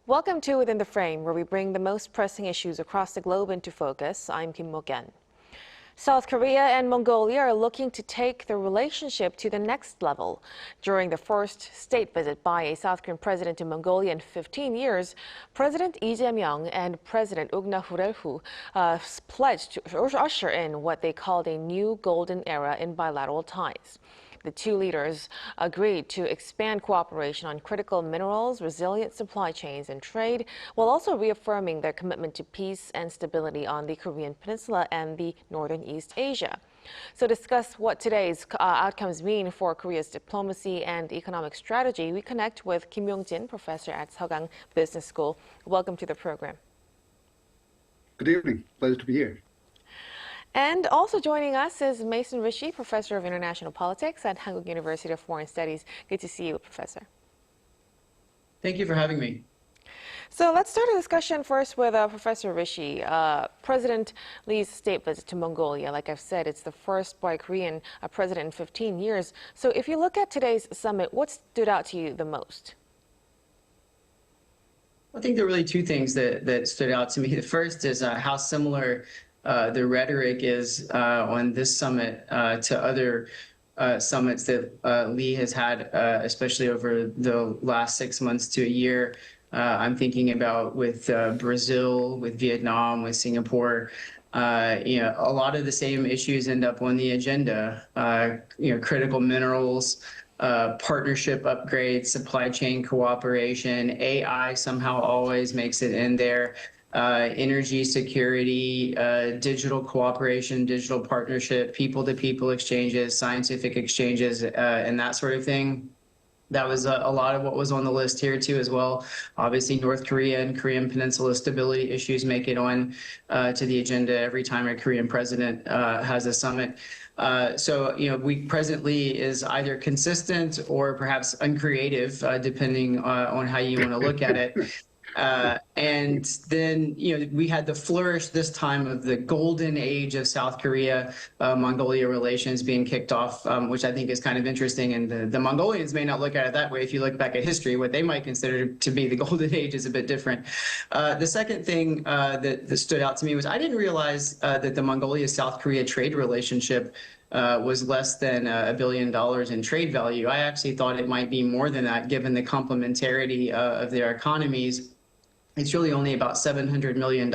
Welcome to Within the Frame, where we bring the most pressing issues across the globe into focus. I'm Kim Mok-yeon. South Korea and Mongolia are looking to take their relationship to the next level. During the first state visit by a South Korean president to Mongolia in 15 years, President Lee Jae-myung and President Ukhnaa pledged to usher in what they called a new golden era in bilateral ties. The two leaders agreed to expand cooperation on critical minerals, resilient supply chains, and trade, while also reaffirming their commitment to peace and stability on the Korean Peninsula and the northern East Asia. So to discuss what today's outcomes mean for Korea's diplomacy and economic strategy, we connect with Kim Yong-jin, professor at Sogang Business School. Welcome to the program. Good evening. Pleasure to be here. And also joining us is Mason Rishi, professor of international politics at Hankuk University of Foreign Studies. Good to see you, Professor. Thank you for having me. So let's start a discussion first with Professor Rishi. President Lee's state visit to Mongolia, like I've said, it's the first by a Korean president in 15 years. So if you look at today's summit, what stood out to you the most? I think there are really two things that stood out to me. The first is how similar the rhetoric is on this summit to other summits that Lee has had, especially over the last 6 months to a year. I'm thinking about with Brazil, with Vietnam, with Singapore. A lot of the same issues end up on the agenda. Critical minerals, partnership upgrades, supply chain cooperation, AI somehow always makes it in there. Energy security, digital cooperation, digital partnership, people-to-people exchanges, scientific exchanges, and that sort of thing. That was a lot of what was on the list here too as well. Obviously, North Korea and Korean Peninsula stability issues make it on to the agenda every time a Korean president has a summit. President Lee is either consistent or perhaps uncreative, depending on how you want to look at it. And then, we had the flourish this time of the golden age of South Korea-Mongolia relations being kicked off, which I think is kind of interesting. And the Mongolians may not look at it that way. If you look back at history, what they might consider to be the golden age is a bit different. The second thing that stood out to me was I didn't realize that the Mongolia-South Korea trade relationship was less than $1 billion in trade value. I actually thought it might be more than that, given the complementarity of their economies. It's really only about $700 million.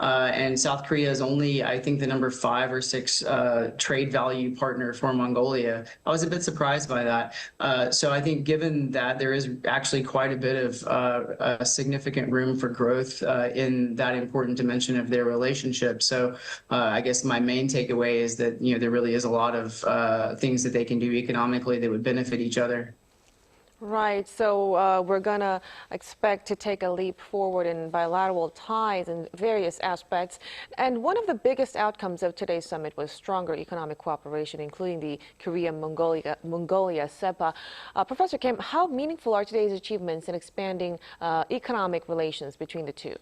And South Korea is only, I think, the number 5 or 6 trade value partner for Mongolia. I was a bit surprised by that. So I think given that there is actually quite a bit of significant room for growth in that important dimension of their relationship. So I guess my main takeaway is that, there really is a lot of things that they can do economically that would benefit each other. Right, so we're going to expect to take a leap forward in bilateral ties in various aspects. And one of the biggest outcomes of today's summit was stronger economic cooperation, including the Korea-Mongolia SEPA. Professor Kim, how meaningful are today's achievements in expanding economic relations between the two?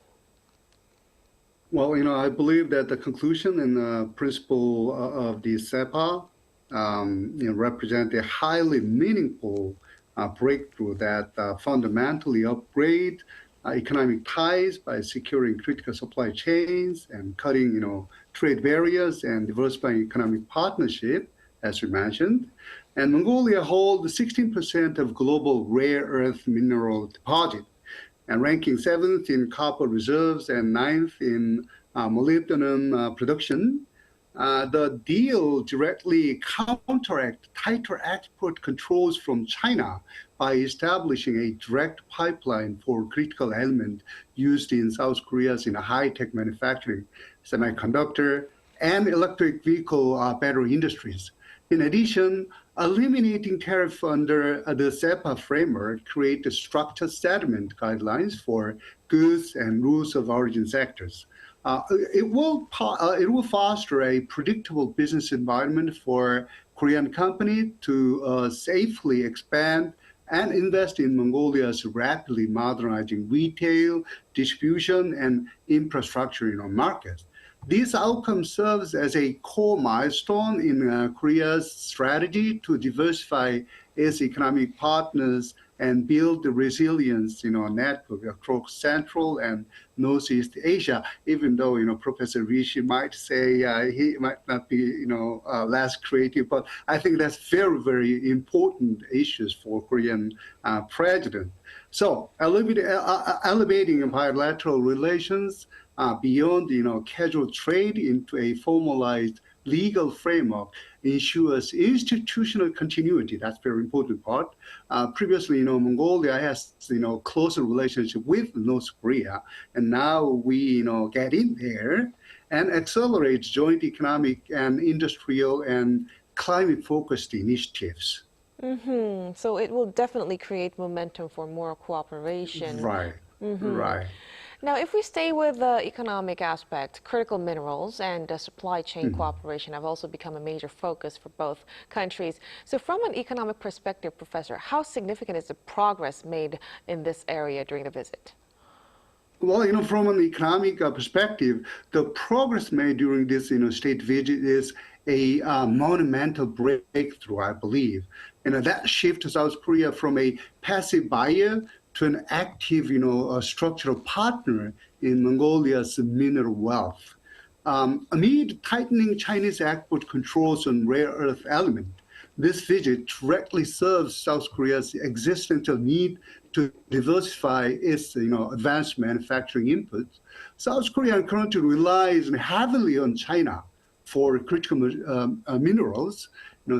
Well, I believe that the conclusion and the principle of the SEPA represent a highly meaningful breakthrough that fundamentally upgrade economic ties by securing critical supply chains and cutting, trade barriers and diversifying economic partnership, as you mentioned. And Mongolia holds 16% of global rare earth mineral deposit, and ranking 7th in copper reserves and 9th in molybdenum production. The deal directly counteracts tighter export controls from China by establishing a direct pipeline for critical element used in South Korea's high-tech manufacturing, semiconductor, and electric vehicle battery industries. In addition, eliminating tariff under the SEPA framework creates structured settlement guidelines for goods and rules of origin sectors. It will foster a predictable business environment for Korean companies to safely expand and invest in Mongolia's rapidly modernizing retail, distribution, and infrastructure markets. This outcome serves as a core milestone in Korea's strategy to diversify its economic partners and build the resilience, network across Central and Northeast Asia. Even though, Professor Rishi might say he might not be, less creative, but I think that's very, very important issues for Korean president. So elevating bilateral relations beyond, casual trade into a formalized legal framework ensures institutional continuity. That's very important part. Previously, Mongolia has, closer relationship with North Korea, and now we, get in there and accelerate joint economic and industrial and climate-focused initiatives. So it will definitely create momentum for more cooperation. Right, right. Now, if we stay with the economic aspect, critical minerals and supply chain cooperation have also become a major focus for both countries. So from an economic perspective, Professor, how significant is the progress made in this area during the visit? Well, from an economic perspective, the progress made during this, state visit is a monumental breakthrough, I believe. That shift to South Korea from a passive buyer to an active, structural partner in Mongolia's mineral wealth. Amid tightening Chinese export controls on rare earth elements, this visit directly serves South Korea's existential need to diversify its, advanced manufacturing inputs. South Korea currently relies heavily on China for critical minerals,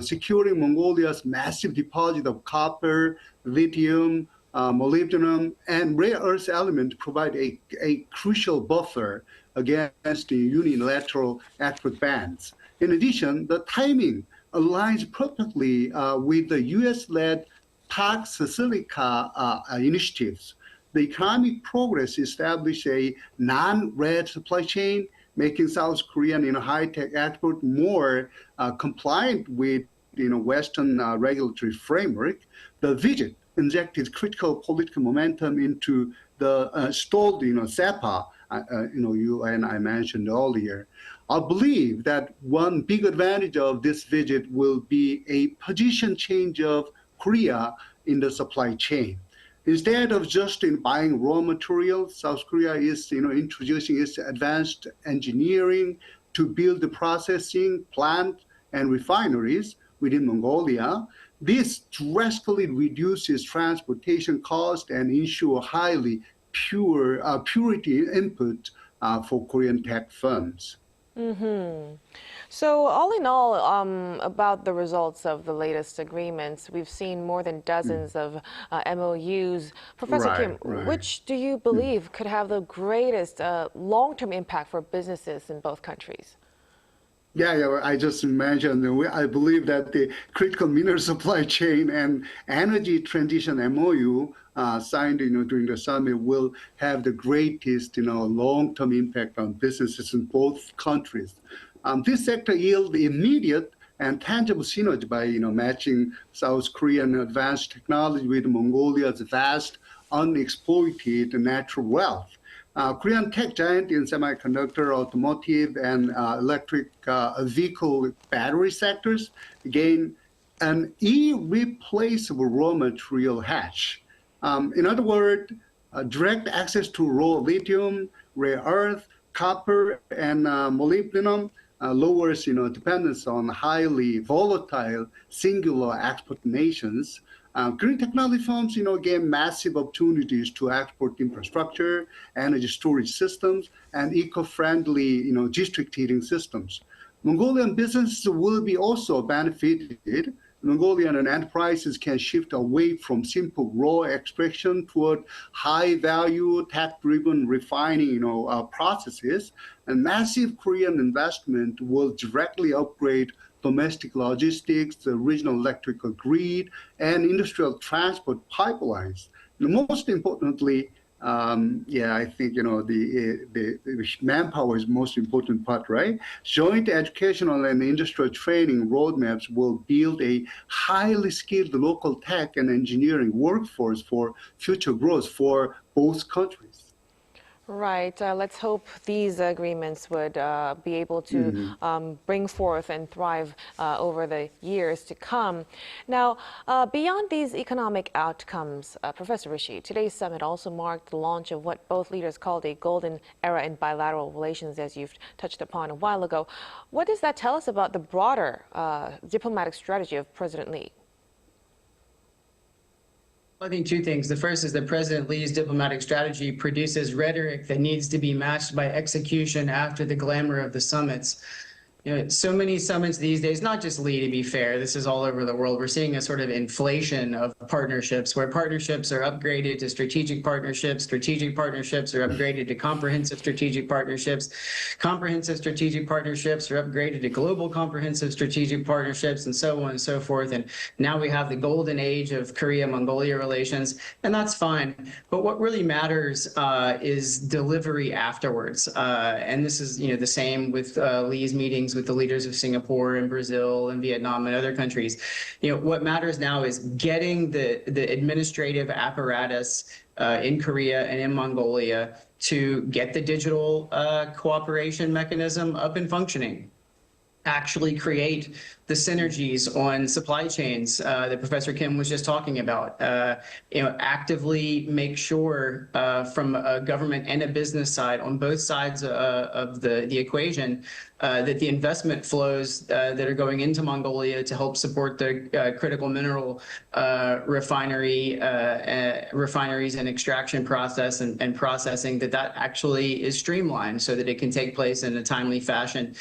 securing Mongolia's massive deposit of copper, lithium, molybdenum, and rare earth elements provide a crucial buffer against the unilateral export bans. In addition, the timing aligns perfectly with the U.S.-led tax silica initiatives. The economic progress established a non-red supply chain, making South Korean high-tech export more compliant with Western regulatory framework. The visit injected critical political momentum into the stalled SEPA, you and I mentioned earlier. I believe that one big advantage of this visit will be a position change of Korea in the supply chain. Instead of just buying raw materials, South Korea is introducing its advanced engineering to build the processing plant and refineries within Mongolia. This drastically reduces transportation cost and ensure highly purity input for Korean tech firms. So all in all, about the results of the latest agreements, we've seen more than dozens of MOUs. Professor Kim, which do you believe could have the greatest long-term impact for businesses in both countries? Yeah, I just mentioned, I believe that the critical mineral supply chain and energy transition MOU signed during the summit will have the greatest long-term impact on businesses in both countries. This sector yields immediate and tangible synergy by matching South Korean advanced technology with Mongolia's vast unexploited natural wealth. Korean tech giant in semiconductor, automotive, and electric vehicle battery sectors gain an irreplaceable raw material hedge. In other words, direct access to raw lithium, rare earth, copper, and molybdenum lowers dependence on highly volatile singular export nations. Green technology firms, gain massive opportunities to export infrastructure, energy storage systems, and eco-friendly, district heating systems. Mongolian businesses will be also benefited. Mongolian enterprises can shift away from simple raw extraction toward high-value, tech-driven refining, processes. And massive Korean investment will directly upgrade domestic logistics, the regional electrical grid, and industrial transport pipelines. And most importantly, I think the manpower is the most important part, right? Joint educational and industrial training roadmaps will build a highly skilled local tech and engineering workforce for future growth for both countries. Right. Let's hope these agreements would be able to bring forth and thrive over the years to come. Now, beyond these economic outcomes, Professor Rishi, today's summit also marked the launch of what both leaders called a golden era in bilateral relations, as you've touched upon a while ago. What does that tell us about the broader diplomatic strategy of President Lee? I think two things. The first is that President Lee's diplomatic strategy produces rhetoric that needs to be matched by execution after the glamour of the summits. You know, so many summits these days, not just Lee, to be fair, this is all over the world. We're seeing a sort of inflation of partnerships where partnerships are upgraded to strategic partnerships are upgraded to comprehensive strategic partnerships are upgraded to global comprehensive strategic partnerships, and so on and so forth. And now we have the golden age of Korea-Mongolia relations, and that's fine. But what really matters is delivery afterwards. And this is, the same with Lee's meetings with the leaders of Singapore and Brazil and Vietnam and other countries. What matters now is getting the administrative apparatus in Korea and in Mongolia to get the digital cooperation mechanism up and functioning, actually create the synergies on supply chains that Professor Kim was just talking about. Actively make sure from a government and a business side, on both sides of the equation, that the investment flows that are going into Mongolia to help support the critical mineral refineries and extraction process and processing, that actually is streamlined so that it can take place in a timely fashion.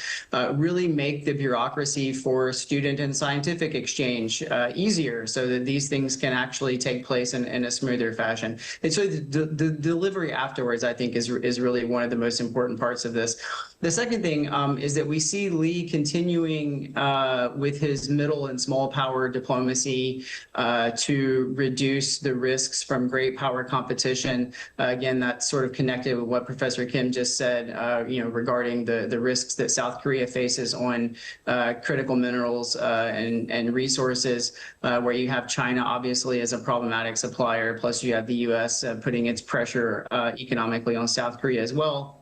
Really make the bureaucracy for student and scientific exchange easier so that these things can actually take place in a smoother fashion. And so the delivery afterwards, I think, is really one of the most important parts of this. The second thing is that we see Lee continuing with his middle and small power diplomacy to reduce the risks from great power competition. Again, that's sort of connected with what Professor Kim just said, regarding the risks that South Korea faces on critical minerals and resources, where you have China obviously as a problematic supplier, plus you have the U.S. Putting its pressure economically on South Korea as well.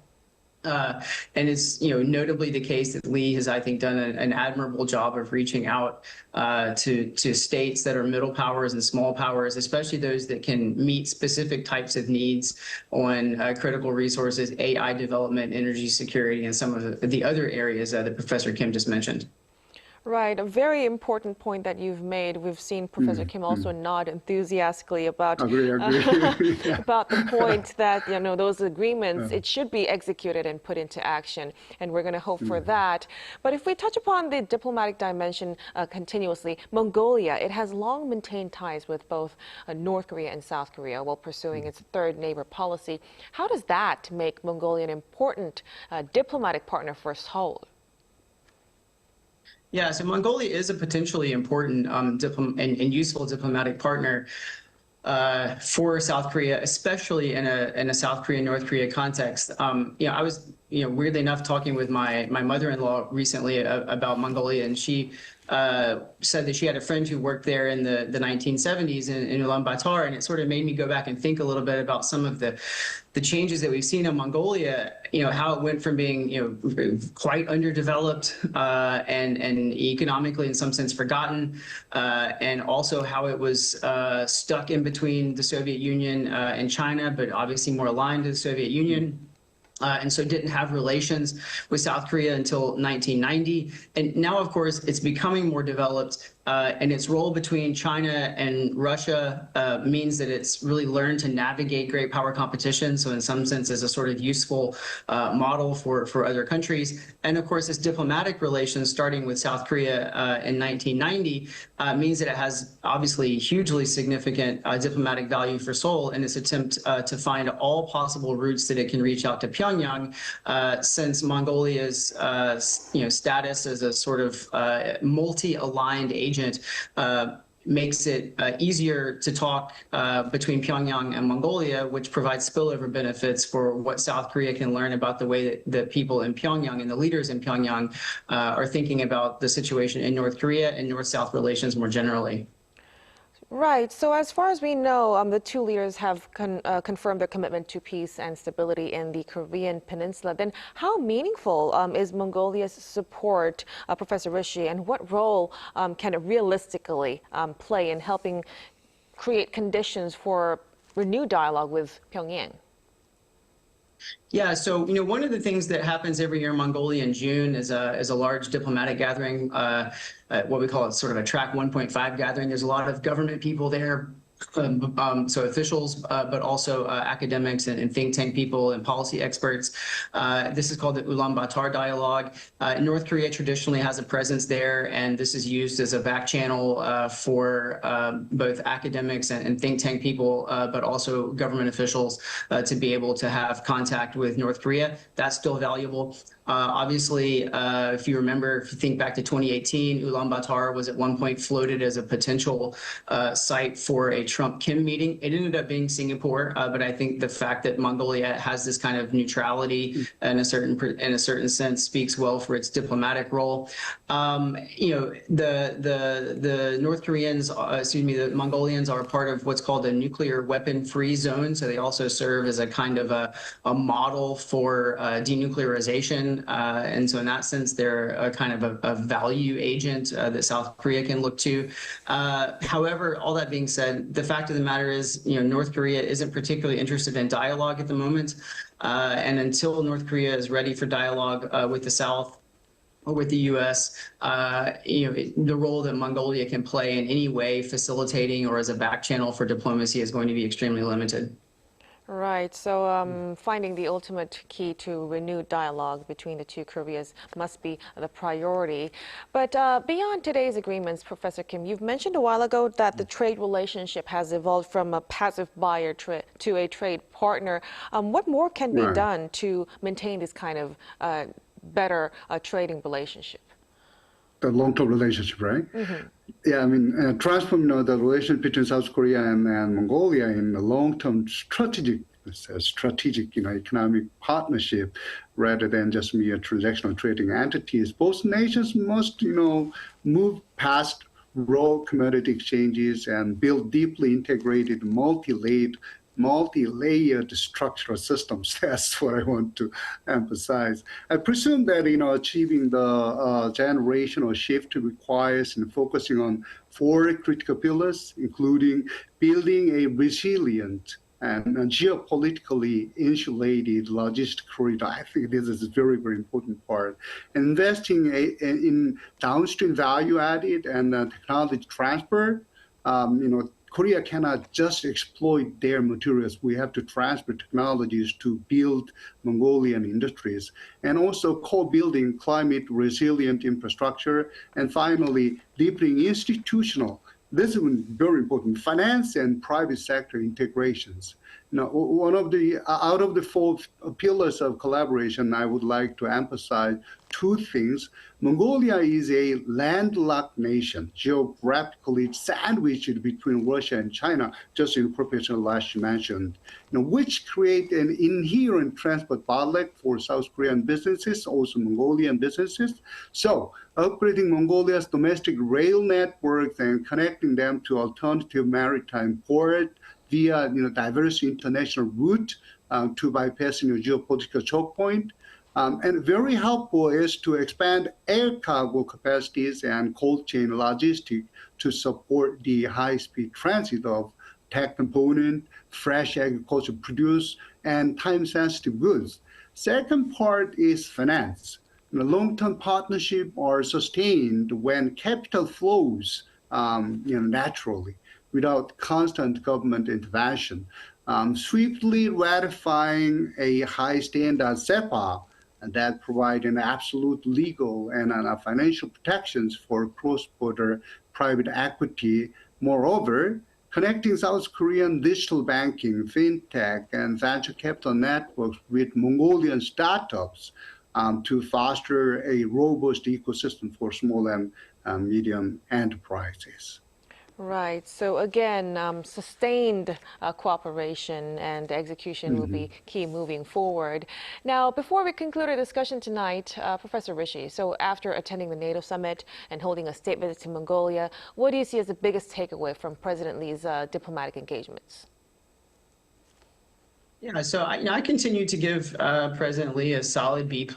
And it's notably the case that Lee has, I think, done an admirable job of reaching out to states that are middle powers and small powers, especially those that can meet specific types of needs on critical resources, AI development, energy security, and some of the other areas that Professor Kim just mentioned. Right, a very important point that you've made. We've seen Professor Kim also nod enthusiastically about agree. about the point that those agreements, it should be executed and put into action, and we're going to hope for that. But if we touch upon the diplomatic dimension continuously, Mongolia, it has long maintained ties with both North Korea and South Korea while pursuing its third neighbor policy. How does that make Mongolia an important diplomatic partner for Seoul? Yeah, so Mongolia is a potentially important and useful diplomatic partner for South Korea, especially in a South Korea, North Korea context. I was, weirdly enough, talking with my mother-in-law recently about Mongolia, and she said that she had a friend who worked there in the 1970s in Ulaanbaatar, and it sort of made me go back and think a little bit about some of the changes that we've seen in Mongolia, how it went from being, quite underdeveloped and economically in some sense forgotten, and also how it was stuck in between the Soviet Union and China, but obviously more aligned to the Soviet Union. And so didn't have relations with South Korea until 1990. And now, of course, it's becoming more developed. And its role between China and Russia means that it's really learned to navigate great power competition. So in some sense, is a sort of useful model for other countries. And of course, its diplomatic relations, starting with South Korea in 1990, means that it has obviously hugely significant diplomatic value for Seoul in its attempt to find all possible routes that it can reach out to Pyongyang, since Mongolia's status as a sort of multi-aligned agent makes it easier to talk between Pyongyang and Mongolia, which provides spillover benefits for what South Korea can learn about the way that the people in Pyongyang and the leaders in Pyongyang are thinking about the situation in North Korea and North-South relations more generally. Right. So as far as we know, the two leaders have confirmed their commitment to peace and stability in the Korean Peninsula. Then how meaningful is Mongolia's support, Professor Rishi, and what role can it realistically play in helping create conditions for renewed dialogue with Pyongyang? Yeah, so one of the things that happens every year in Mongolia in June is a large diplomatic gathering, what we call it sort of a Track 1.5 gathering. There's a lot of government people there, so officials, but also academics and think tank people and policy experts. This is called the Ulaanbaatar Dialogue. North Korea traditionally has a presence there, and this is used as a back channel for both academics and think tank people, but also government officials to be able to have contact with North Korea. That's still valuable. Obviously, if you think back to 2018, Ulaanbaatar was at one point floated as a potential site for a Trump-Kim meeting. It ended up being Singapore, but I think the fact that Mongolia has this kind of neutrality in a certain sense speaks well for its diplomatic role. The North Koreans, the Mongolians are part of what's called a nuclear weapon-free zone, so they also serve as a kind of a model for denuclearization. And so in that sense, they're a kind of a value agent that South Korea can look to. However, all that being said, the fact of the matter is, North Korea isn't particularly interested in dialogue at the moment. And until North Korea is ready for dialogue with the South or with the U.S., the role that Mongolia can play in any way facilitating or as a back channel for diplomacy is going to be extremely limited. Right. So finding the ultimate key to renewed dialogue between the two Koreas must be the priority. But beyond today's agreements, Professor Kim, you've mentioned a while ago that the trade relationship has evolved from a passive buyer to a trade partner. What more can be done to maintain this kind of better trading relationship? The long-term relationship, right? Mm-hmm. Yeah, I mean, transform the relationship between South Korea and Mongolia in a long-term strategic, economic partnership rather than just mere transactional trading entities. Both nations must, move past raw commodity exchanges and build deeply integrated, multi-layered structural systems. That's what I want to emphasize. I presume that achieving the generational shift requires focusing on four critical pillars, including building a resilient and geopolitically insulated logistic corridor. I think this is a very, very important part. Investing in downstream value added and technology transfer. Korea cannot just exploit their materials. We have to transfer technologies to build Mongolian industries, and also co-building climate resilient infrastructure. And finally, deepening institutional, this is very important, finance and private sector integrations. One of the, out of the four pillars of collaboration, I would like to emphasize two things. Mongolia is a landlocked nation, geographically sandwiched between Russia and China, just in proportion last you mentioned, which create an inherent transport bottleneck for South Korean businesses, also Mongolian businesses. So upgrading Mongolia's domestic rail networks and connecting them to alternative maritime port via diverse international route to bypassing a geopolitical choke point. And very helpful is to expand air cargo capacities and cold chain logistics to support the high-speed transit of tech component, fresh agricultural produce, and time-sensitive goods. Second part is finance. Long-term partnerships are sustained when capital flows naturally, without constant government intervention. Swiftly ratifying a high-standard SEPA that provide an absolute legal and financial protections for cross-border private equity. Moreover, connecting South Korean digital banking, fintech, and venture capital networks with Mongolian startups to foster a robust ecosystem for small and medium enterprises. Right. So again, sustained cooperation and execution will be key moving forward. Now, before we conclude our discussion tonight, Professor Rishi, so after attending the NATO summit and holding a state visit to Mongolia, what do you see as the biggest takeaway from President Lee's diplomatic engagements? Yeah, so I continue to give President Lee a solid B+,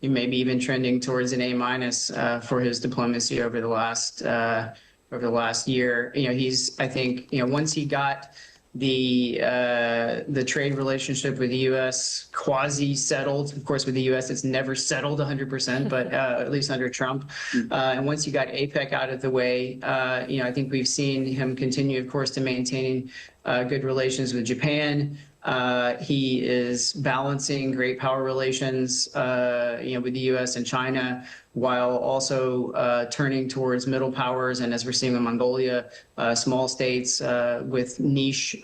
maybe even trending towards an A- for his diplomacy over the last year. I think once he got the trade relationship with the U.S. quasi settled. Of course, with the U.S., it's never settled 100%, but at least under Trump. And once you got APEC out of the way, I think we've seen him continue, of course, to maintain good relations with Japan. He is balancing great power relations, with the U.S. and China, while also turning towards middle powers, and as we're seeing in Mongolia, small states with niche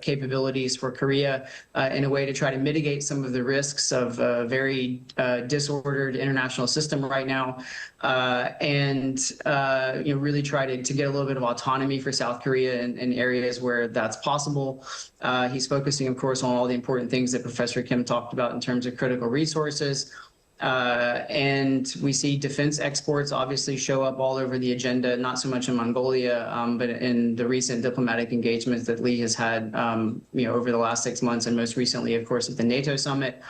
capabilities for Korea, in a way to try to mitigate some of the risks of a very disordered international system right now, and really try to get a little bit of autonomy for South Korea in areas where that's possible. He's focusing, of course, on all the important things that Professor Kim talked about in terms of critical resources. And we see defense exports obviously show up all over the agenda, not so much in Mongolia, but in the recent diplomatic engagements that Lee has had, over the last 6 months, and most recently, of course, at the NATO summit.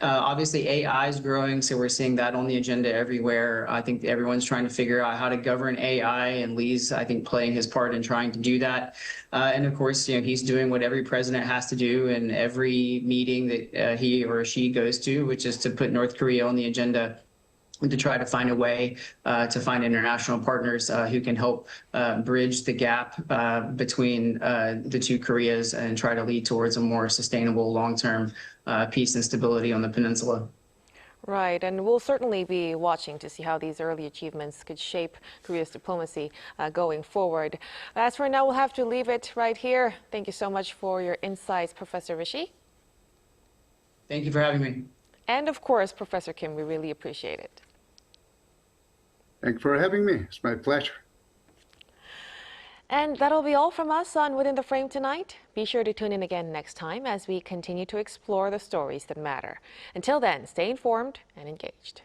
Obviously, AI is growing, so we're seeing that on the agenda everywhere. I think everyone's trying to figure out how to govern AI, and Lee's, I think, playing his part in trying to do that. And of course, he's doing what every president has to do in every meeting that he or she goes to, which is to put North Korea on the agenda and to try to find a way to find international partners who can help bridge the gap between the two Koreas and try to lead towards a more sustainable long-term peace and stability on the peninsula. Right, and we'll certainly be watching to see how these early achievements could shape Korea's diplomacy going forward. As for now, we'll have to leave it right here. Thank you so much for your insights, Professor Rishi. Thank you for having me. And of course, Professor Kim, we really appreciate it. Thank you for having me. It's my pleasure. And that'll be all from us on Within the Frame tonight. Be sure to tune in again next time as we continue to explore the stories that matter. Until then, stay informed and engaged.